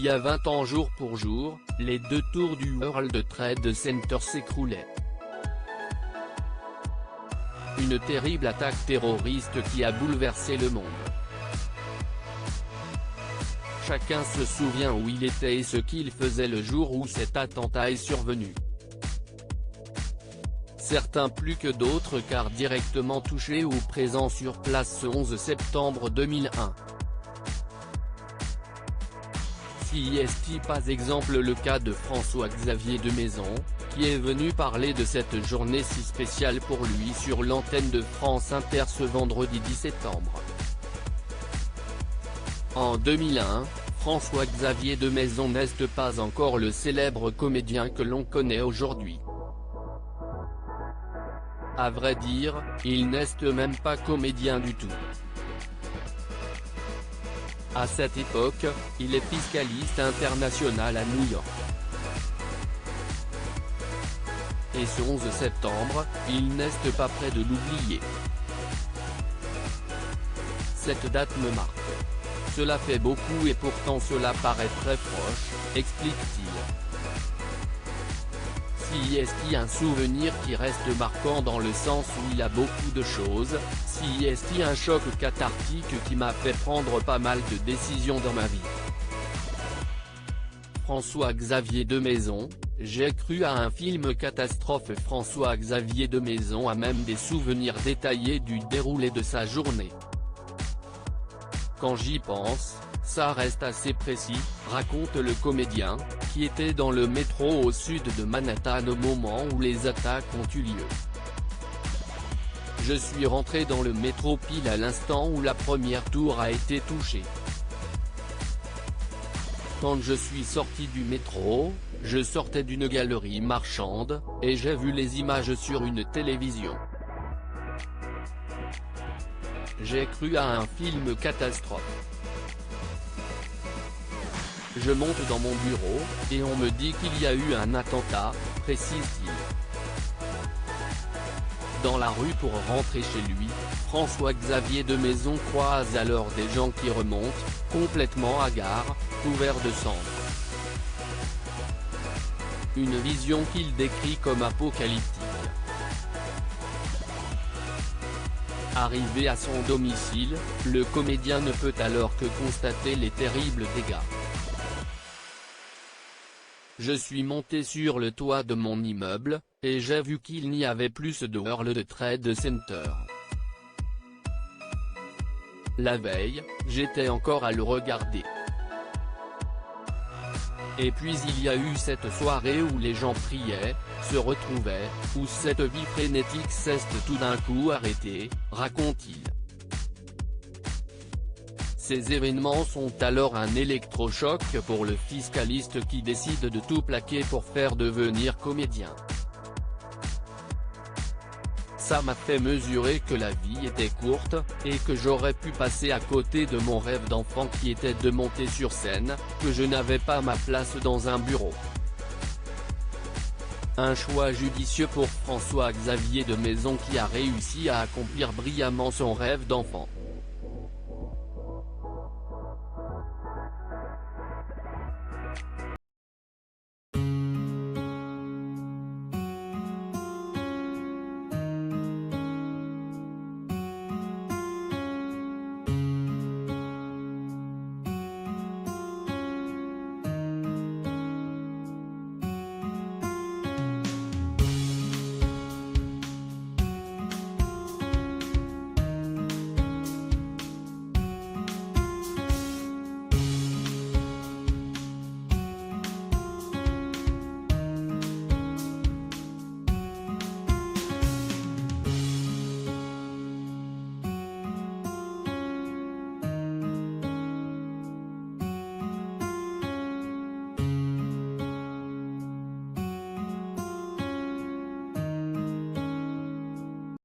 Il y a 20 ans jour pour jour, les 2 tours du World Trade Center s'écroulaient. Une terrible attaque terroriste qui a bouleversé le monde. Chacun se souvient où il était et ce qu'il faisait le jour où cet attentat est survenu. Certains plus que d'autres car directement touchés ou présents sur place ce 11 septembre 2001. Si est pas exemple le cas de François-Xavier de Maison, qui est venu parler de cette journée si spéciale pour lui sur l'antenne de France Inter ce vendredi 10 septembre. En 2001, François-Xavier de Maison n'est pas encore le célèbre comédien que l'on connaît aujourd'hui. À vrai dire, il n'est même pas comédien du tout. À cette époque, il est fiscaliste international à New York. Et ce 11 septembre, il n'est pas près de l'oublier. Cette date me marque. Cela fait beaucoup et pourtant cela paraît très proche, explique-t-il. Si est un souvenir qui reste marquant dans le sens où il a beaucoup de choses, si est un choc cathartique qui m'a fait prendre pas mal de décisions dans ma vie. François-Xavier de Maison, j'ai cru à un film catastrophe. François-Xavier de Maison a même des souvenirs détaillés du déroulé de sa journée. Quand j'y pense, ça reste assez précis, raconte le comédien, qui était dans le métro au sud de Manhattan au moment où les attaques ont eu lieu. Je suis rentré dans le métro pile à l'instant où la première tour a été touchée. Quand je suis sorti du métro, je sortais d'une galerie marchande, et j'ai vu les images sur une télévision. J'ai cru à un film catastrophe. Je monte dans mon bureau, et on me dit qu'il y a eu un attentat, précise-t-il. Dans la rue pour rentrer chez lui, François-Xavier de Maison croise alors des gens qui remontent, complètement hagards, couverts de cendres. Une vision qu'il décrit comme apocalyptique. Arrivé à son domicile, le comédien ne peut alors que constater les terribles dégâts. Je suis monté sur le toit de mon immeuble, et j'ai vu qu'il n'y avait plus de World Trade Center. La veille, j'étais encore à le regarder. Et puis il y a eu cette soirée où les gens priaient, se retrouvaient, où cette vie frénétique s'est tout d'un coup arrêtée, raconte-t-il. Ces événements sont alors un électrochoc pour le fiscaliste qui décide de tout plaquer pour faire devenir comédien. Ça m'a fait mesurer que la vie était courte, et que j'aurais pu passer à côté de mon rêve d'enfant qui était de monter sur scène, que je n'avais pas ma place dans un bureau. Un choix judicieux pour François-Xavier de Maison qui a réussi à accomplir brillamment son rêve d'enfant.